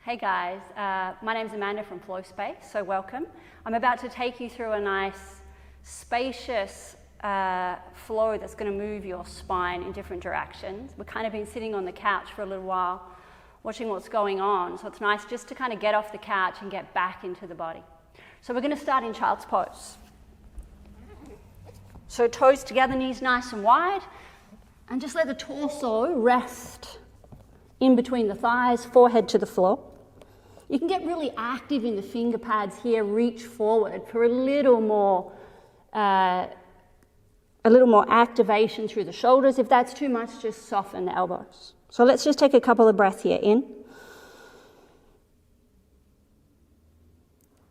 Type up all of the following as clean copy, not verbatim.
Hey guys, my name's Amanda from Flow Space, so welcome. I'm about to take you through a nice, spacious flow that's going to move your spine in different directions. We've kind of been sitting on the couch for a little while, watching what's going on, so it's nice just to kind of get off the couch and get back into the body. So we're going to start in child's pose. So toes together, knees nice and wide, and just let the torso rest in between the thighs, forehead to the floor. You can get really active in the finger pads here, reach forward for a little more activation through the shoulders. If that's too much, just soften the elbows. So let's just take a couple of breaths here, in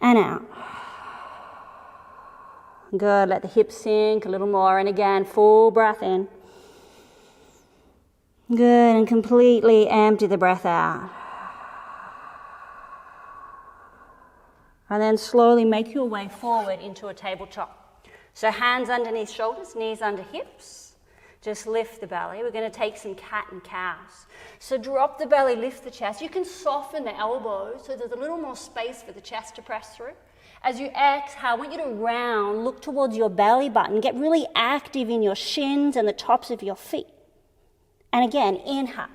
and out. Good, let the hips sink a little more, and again, full breath in. Good, and completely empty the breath out. And then slowly make your way forward into a tabletop. So hands underneath shoulders, knees under hips. Just lift the belly. We're going to take some cat and cows. So drop the belly, lift the chest. You can soften the elbows so there's a little more space for the chest to press through. As you exhale, I want you to round, look towards your belly button. Get really active in your shins and the tops of your feet. And again, inhale.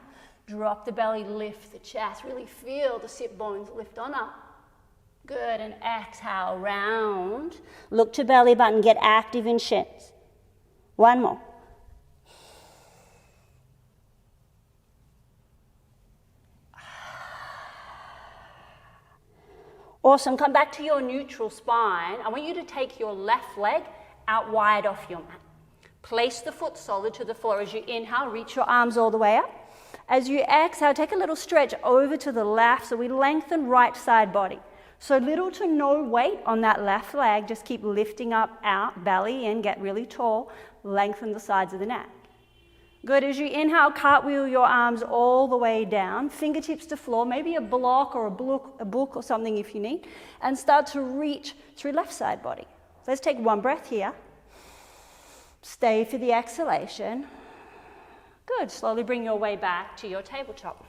Drop the belly, lift the chest. Really feel the sit bones lift on up. Good, and exhale, round. Look to belly button, get active in shins. One more. Awesome, come back to your neutral spine. I want you to take your left leg out wide off your mat. Place the foot solid to the floor. As you inhale, reach your arms all the way up. As you exhale, take a little stretch over to the left, so we lengthen right side body. So little to no weight on that left leg. Just keep lifting up, out, belly in, get really tall. Lengthen the sides of the neck. Good, as you inhale, cartwheel your arms all the way down. Fingertips to floor, maybe a block or a book or something if you need. And start to reach through left side body. Let's take one breath here. Stay for the exhalation. Good, slowly bring your way back to your tabletop.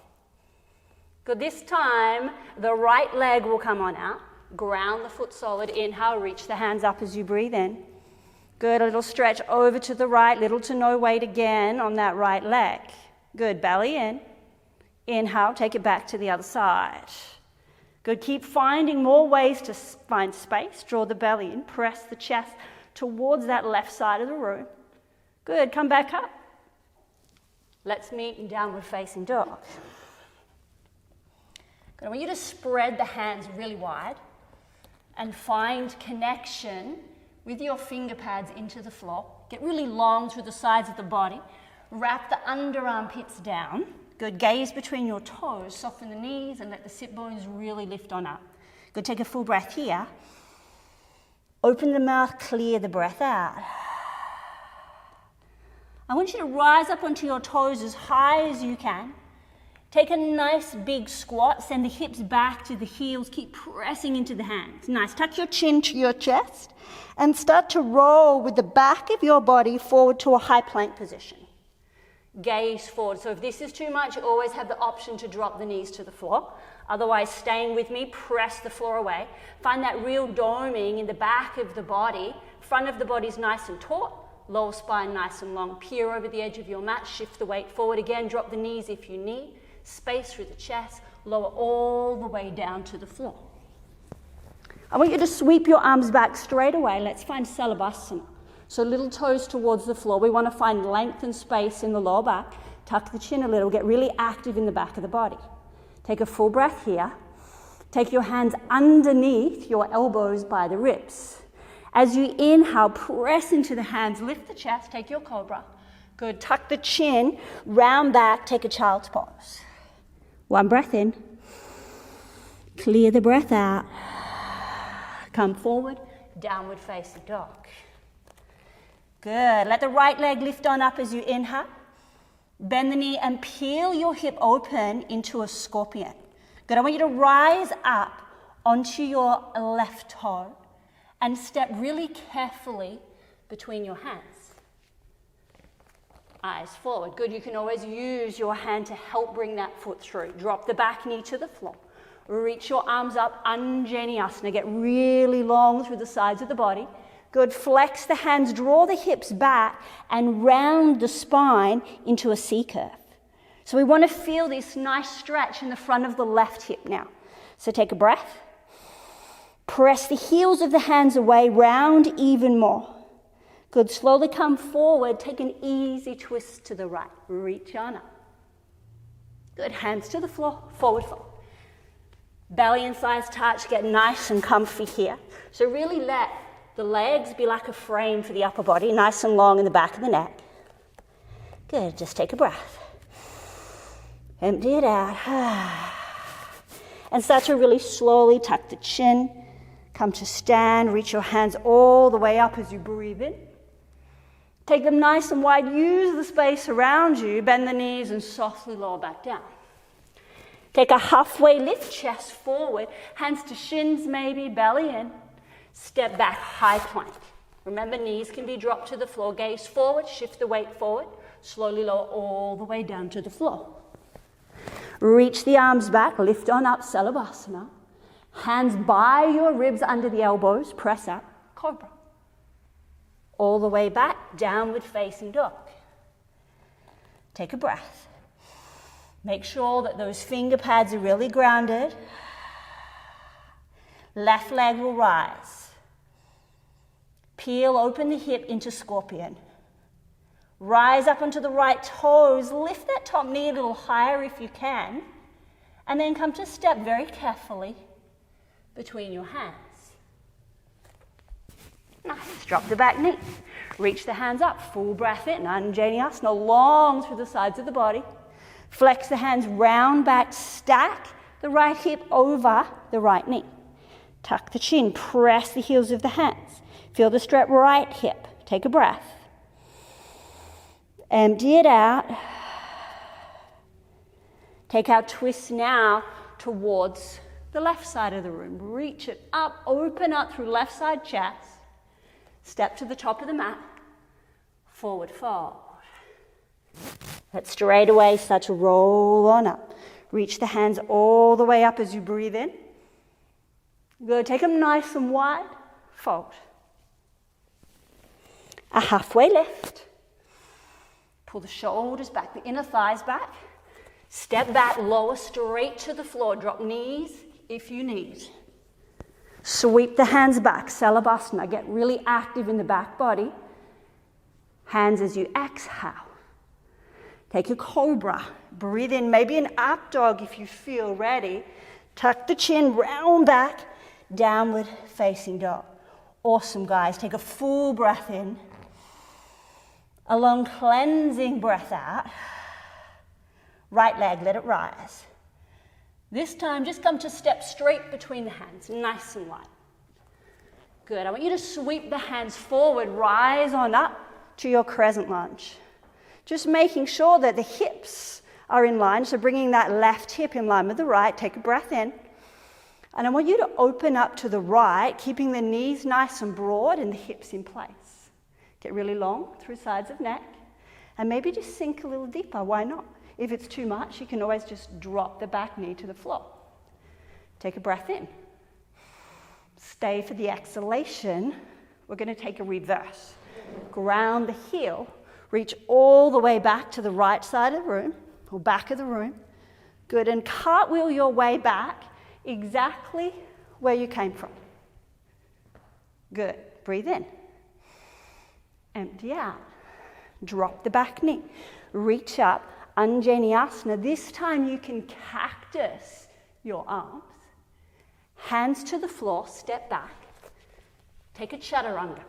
Good, this time the right leg will come on out. Ground the foot solid, inhale, reach the hands up as you breathe in. Good, a little stretch over to the right, little to no weight again on that right leg. Good, belly in. Inhale, take it back to the other side. Good, keep finding more ways to find space. Draw the belly in, press the chest towards that left side of the room. Good, come back up. Let's meet in downward facing dog. Good, I want you to spread the hands really wide and find connection with your finger pads into the floor. Get really long through the sides of the body. Wrap the underarm pits down. Good, gaze between your toes. Soften the knees and let the sit bones really lift on up. Good, take a full breath here. Open the mouth, clear the breath out. I want you to rise up onto your toes as high as you can. Take a nice big squat, send the hips back to the heels, keep pressing into the hands. Nice, tuck your chin to your chest and start to roll with the back of your body forward to a high plank position. Gaze forward. So if this is too much, you always have the option to drop the knees to the floor. Otherwise, staying with me, press the floor away. Find that real doming in the back of the body. Front of the body's nice and taut. Lower spine nice and long. Peer over the edge of your mat. Shift the weight forward again. Drop the knees if you need. Space through the chest. Lower all the way down to the floor. I want you to sweep your arms back straight away. Let's find Salabhasana. So little toes towards the floor. We want to find length and space in the lower back. Tuck the chin a little. Get really active in the back of the body. Take a full breath here. Take your hands underneath your elbows by the ribs. As you inhale, press into the hands. Lift the chest. Take your cobra. Good. Tuck the chin. Round back. Take a child's pose. One breath in. Clear the breath out. Come forward. Downward facing dog. Good. Let the right leg lift on up as you inhale. Bend the knee and peel your hip open into a scorpion. Good. I want you to rise up onto your left toe and step really carefully between your hands. Eyes forward. Good. You can always use your hand to help bring that foot through. Drop the back knee to the floor. Reach your arms up, Anjaneyasana. Get really long through the sides of the body. Good, flex the hands, draw the hips back and round the spine into a C curve. So we want to feel this nice stretch in the front of the left hip now. So take a breath. Press the heels of the hands away, round even more. Good, slowly come forward, take an easy twist to the right. Reach on up. Good, hands to the floor, forward fold. Belly and thighs touch, get nice and comfy here. So really let the legs be like a frame for the upper body, nice and long in the back of the neck. Good, just take a breath. Empty it out. And start to really slowly tuck the chin. Come to stand, reach your hands all the way up as you breathe in. Take them nice and wide, use the space around you, bend the knees and softly lower back down. Take a halfway lift, chest forward, hands to shins maybe, belly in. Step back, high plank. Remember, knees can be dropped to the floor, gaze forward, shift the weight forward, slowly lower all the way down to the floor. Reach the arms back, lift on up, Salabhasana. Hands by your ribs under the elbows, press up, Cobra. All the way back, downward facing dog. Take a breath. Make sure that those finger pads are really grounded. Left leg will rise. Peel open the hip into scorpion. Rise up onto the right toes. Lift that top knee a little higher if you can. And then come to step very carefully between your hands. Nice. Drop the back knee. Reach the hands up. Full breath in. Anjaneyasana. Long through the sides of the body. Flex the hands, round back, stack the right hip over the right knee. Tuck the chin, press the heels of the hands. Feel the straight right hip. Take a breath. Empty it out. Take our twist now towards the left side of the room. Reach it up, open up through left side chest. Step to the top of the mat. Forward fold. Let's straight away start to roll on up. Reach the hands all the way up as you breathe in. Good, take them nice and wide. Fold. A halfway lift. Pull the shoulders back, the inner thighs back. Step back, lower straight to the floor. Drop knees if you need. Sweep the hands back, Salabhasana. Get really active in the back body. Hands as you exhale. Take a cobra. Breathe in, maybe an up dog if you feel ready. Tuck the chin, round back, downward facing dog. Awesome, guys. Take a full breath in. A long cleansing breath out. Right leg, let it rise. This time, just come to step straight between the hands, nice and wide. Good. I want you to sweep the hands forward, rise on up to your crescent lunge. Just making sure that the hips are in line, so bringing that left hip in line with the right. Take a breath in. And I want you to open up to the right, keeping the knees nice and broad and the hips in place. Get really long through sides of neck. And maybe just sink a little deeper, why not? If it's too much, you can always just drop the back knee to the floor. Take a breath in. Stay for the exhalation. We're going to take a reverse. Ground the heel. Reach all the way back to the right side of the room, or back of the room. Good, and cartwheel your way back exactly where you came from. Good, breathe in. Empty out. Drop the back knee. Reach up, Anjaneyasana. This time you can cactus your arms. Hands to the floor, step back. Take a chaturanga.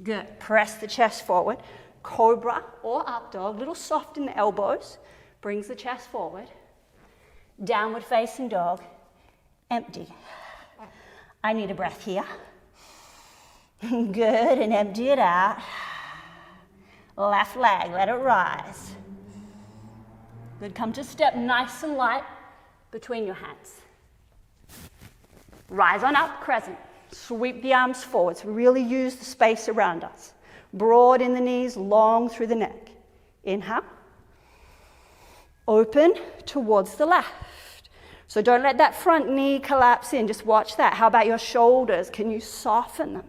Good. Press the chest forward. Cobra or up dog, little soft in the elbows. Brings the chest forward. Downward facing dog. Empty. I need a breath here. Good, and empty it out. Left leg, let it rise. Good, come to step nice and light between your hands. Rise on up, crescent. Sweep the arms forward, so really use the space around us. Broad in the knees, long through the neck. Inhale. Open towards the left. So don't let that front knee collapse in. Just watch that. How about your shoulders? Can you soften them?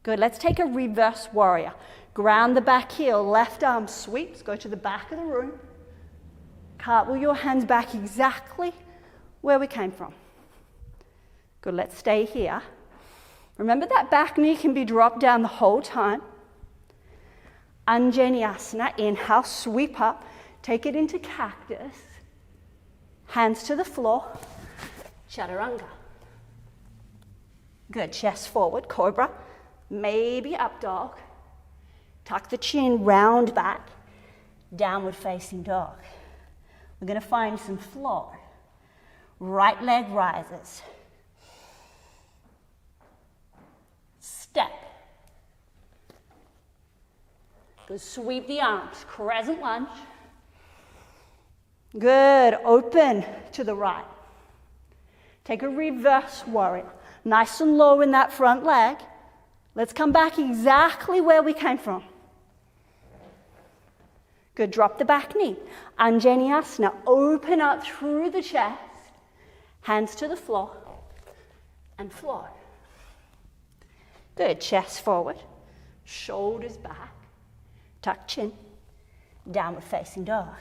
Good. Let's take a reverse warrior. Ground the back heel. Left arm sweeps. Go to the back of the room. Cartwheel your hands back exactly where we came from. Good. Let's stay here. Remember that back knee can be dropped down the whole time. Anjaneyasana. Inhale. Sweep up. Take it into cactus. Hands to the floor. Chaturanga. Good. Chest forward. Cobra. Maybe up dog. Tuck the chin, round back. Downward facing dog. We're going to find some flow. Right leg rises. Step. Good. Sweep the arms. Crescent lunge. Good. Open to the right. Take a reverse warrior. Nice and low in that front leg. Let's come back exactly where we came from. Good. Drop the back knee. Anjaneyasana. Open up through the chest. Hands to the floor. And flow. Good. Chest forward. Shoulders back. Tuck chin. Downward facing dog.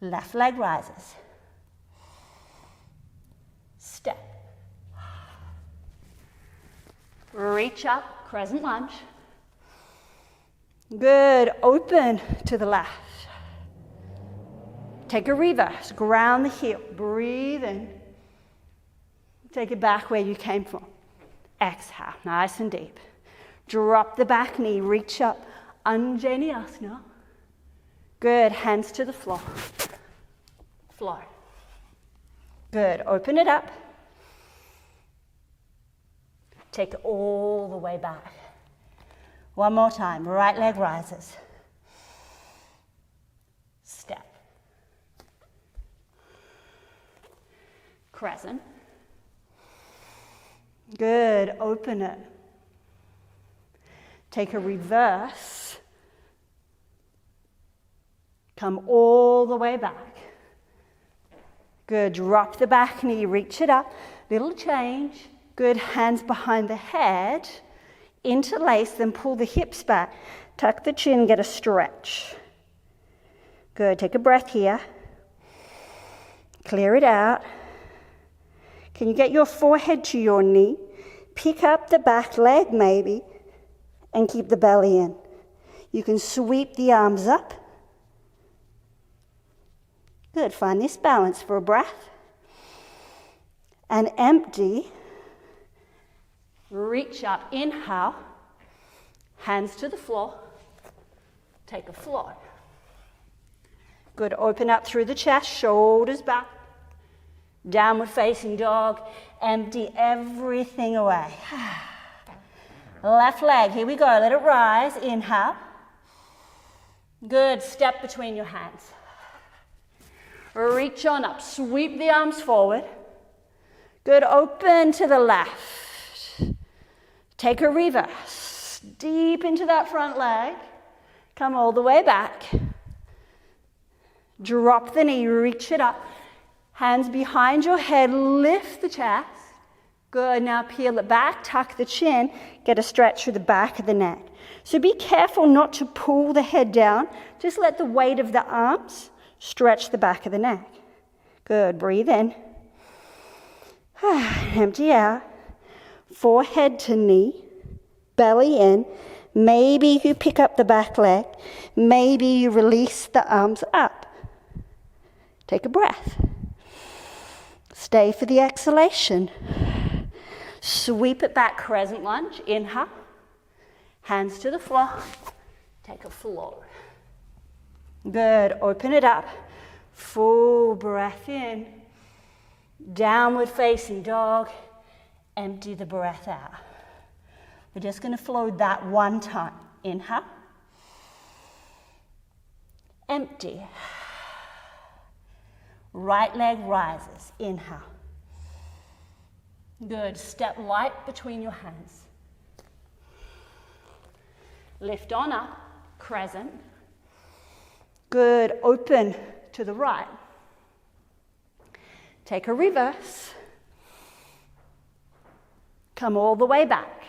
Left leg rises. Step. Reach up, crescent lunge. Good. Open to the left. Take a reverse. Ground the heel. Breathe in. Take it back where you came from. Exhale. Nice and deep. Drop the back knee. Reach up. Anjaneyasana. Good. Hands to the floor. Flow. Good. Open it up. Take it all the way back. One more time. Right leg rises. Step. Crescent. Good. Open it. Take a reverse. Come all the way back. Good. Drop the back knee. Reach it up. Little change. Good. Hands behind the head. Interlace, then pull the hips back. Tuck the chin, get a stretch. Good. Take a breath here. Clear it out. Can you get your forehead to your knee? Pick up the back leg maybe and keep the belly in. You can sweep the arms up. Good. Find this balance for a breath. And empty. Reach up. Inhale. Hands to the floor. Take a flow. Good. Open up through the chest. Shoulders back. Downward facing dog. Empty everything away. Left leg. Here we go. Let it rise. Inhale. Good. Step between your hands. Reach on up. Sweep the arms forward. Good. Open to the left. Take a reverse. Deep into that front leg. Come all the way back. Drop the knee. Reach it up. Hands behind your head. Lift the chest. Good. Now peel it back. Tuck the chin. Get a stretch through the back of the neck. So be careful not to pull the head down. Just let the weight of the arms stretch the back of the neck. Good. Breathe in. Empty out. Forehead to knee. Belly in. Maybe you pick up the back leg. Maybe you release the arms up. Take a breath. Stay for the exhalation. Sweep it back, crescent lunge. Inhale. Hands to the floor. Take a flow. Good. Open it up. Full breath in. Downward facing dog. Empty the breath out. We're just going to flow that one time. Inhale. Empty. Right leg rises. Inhale. Good. Step light between your hands. Lift on up. Crescent. Good. Open to the right. Take a reverse. Come all the way back.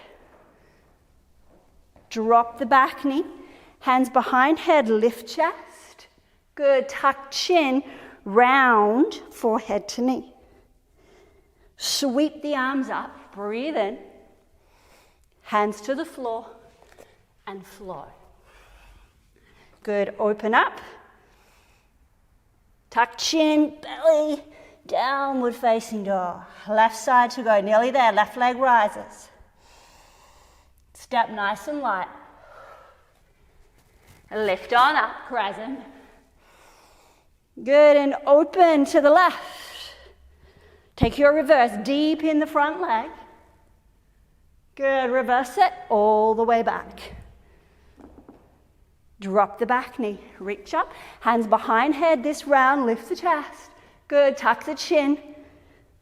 Drop the back knee. Hands behind head, lift chest. Good, tuck chin, round forehead to knee. Sweep the arms up, breathe in. Hands to the floor and flow. Good, open up. Tuck chin, belly, downward facing dog. Left side to go, nearly there, left leg rises. Step nice and light. Lift on up, crescent. Good, and open to the left. Take your reverse deep in the front leg. Good, reverse it all the way back. Drop the back knee, reach up, hands behind head this round, lift the chest. Good, tuck the chin,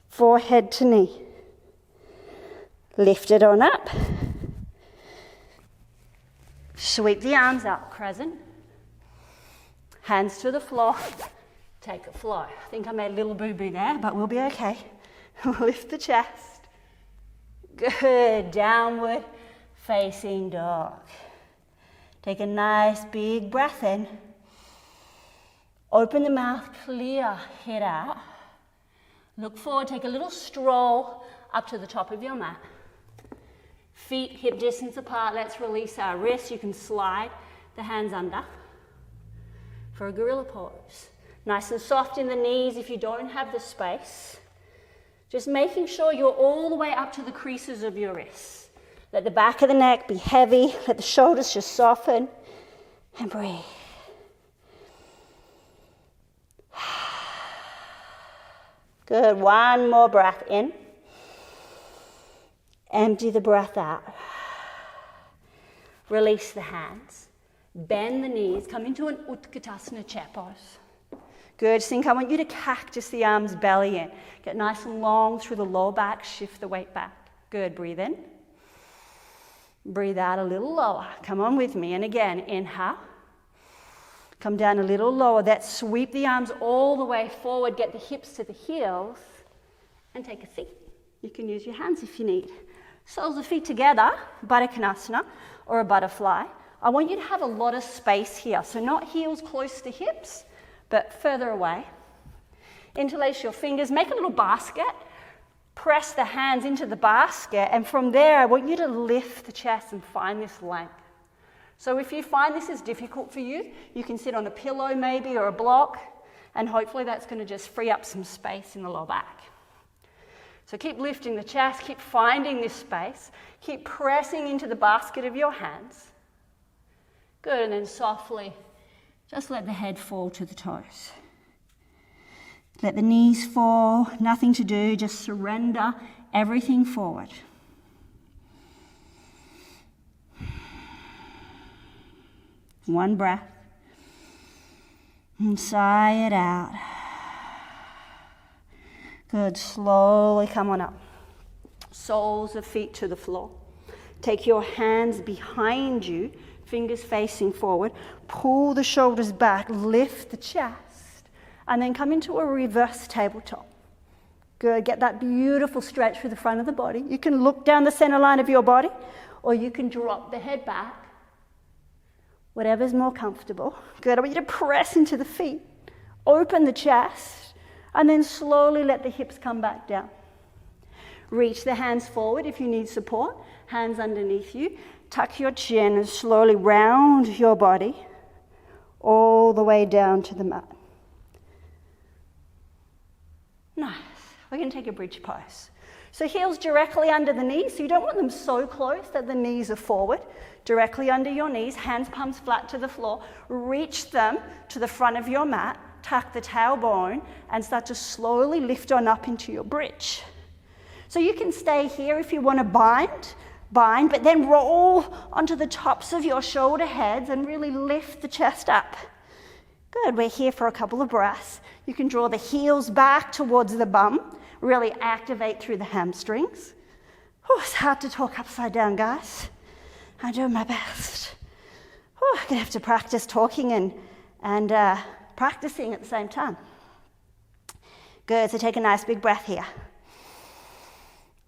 forehead to knee. Lift it on up. Sweep the arms up, crescent. Hands to the floor, take a flow. I think I made a little boo-boo there, but we'll be okay. Lift the chest. Good, downward facing dog. Take a nice big breath in. Open the mouth, clear, head out. Look forward, take a little stroll up to the top of your mat. Feet hip distance apart, let's release our wrists. You can slide the hands under for a gorilla pose. Nice and soft in the knees if you don't have the space. Just making sure you're all the way up to the creases of your wrists. Let the back of the neck be heavy. Let the shoulders just soften. And breathe. Good. One more breath in. Empty the breath out. Release the hands. Bend the knees. Come into an Utkatasana chair pose. Good. Think I want you to cactus the arms, belly in. Get nice and long through the lower back. Shift the weight back. Good. Breathe in. Breathe out a little lower. Come on with me. And again, inhale. Come down a little lower. That's sweep the arms all the way forward. Get the hips to the heels. And take a seat. You can use your hands if you need. Soles of feet together, Baddha Konasana or a butterfly. I want you to have a lot of space here. So not heels close to hips, but further away. Interlace your fingers. Make a little basket. Press the hands into the basket, and from there I want you to lift the chest and find this length. So if you find this is difficult for you, you can sit on a pillow maybe or a block, and hopefully that's going to just free up some space in the lower back. So keep lifting the chest, keep finding this space, keep pressing into the basket of your hands. Good, and then softly just let the head fall to the toes. Let the knees fall, nothing to do, just surrender everything forward. One breath. And sigh it out. Good, slowly come on up. Soles of feet to the floor. Take your hands behind you, fingers facing forward. Pull the shoulders back, lift the chest. And then come into a reverse tabletop. Good, get that beautiful stretch through the front of the body. You can look down the center line of your body, or you can drop the head back. Whatever's more comfortable. Good, I want you to press into the feet. Open the chest, and then slowly let the hips come back down. Reach the hands forward if you need support. Hands underneath you. Tuck your chin and slowly round your body all the way down to the mat. Nice. We're going to take a bridge pose. So heels directly under the knees. So you don't want them so close that the knees are forward. Directly under your knees, hands palms flat to the floor. Reach them to the front of your mat. Tuck the tailbone and start to slowly lift on up into your bridge. So you can stay here if you want to bind, but then roll onto the tops of your shoulder heads and really lift the chest up. Good, we're here for a couple of breaths. You can draw the heels back towards the bum, really activate through the hamstrings. Oh, it's hard to talk upside down, guys. I'm doing my best. Oh, I'm gonna have to practice talking and practicing at the same time. Good, so take a nice big breath here.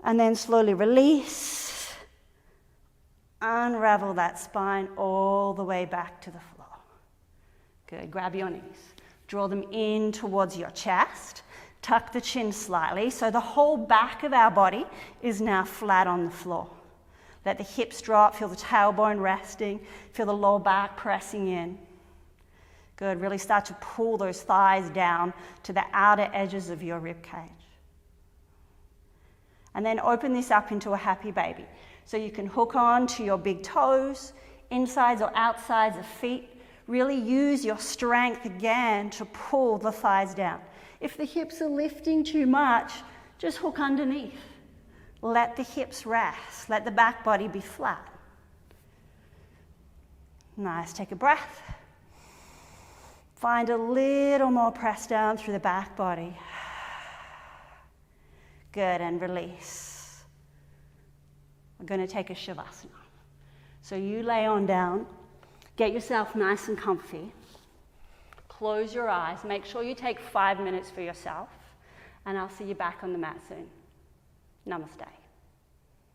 And then slowly release. Unravel that spine all the way back to the floor. Good, grab your knees. Draw them in towards your chest. Tuck the chin slightly so the whole back of our body is now flat on the floor. Let the hips drop, feel the tailbone resting, feel the lower back pressing in. Good, really start to pull those thighs down to the outer edges of your rib cage. And then open this up into a happy baby. So you can hook on to your big toes, insides or outsides of feet. Really use your strength again to pull the thighs down. If the hips are lifting too much, just hook underneath. Let the hips rest. Let the back body be flat. Nice, take a breath. Find a little more press down through the back body. Good, and release. We're going to take a Shavasana. So you lay on down, get yourself nice and comfy. Close your eyes. Make sure you take 5 minutes for yourself, and I'll see you back on the mat soon. Namaste.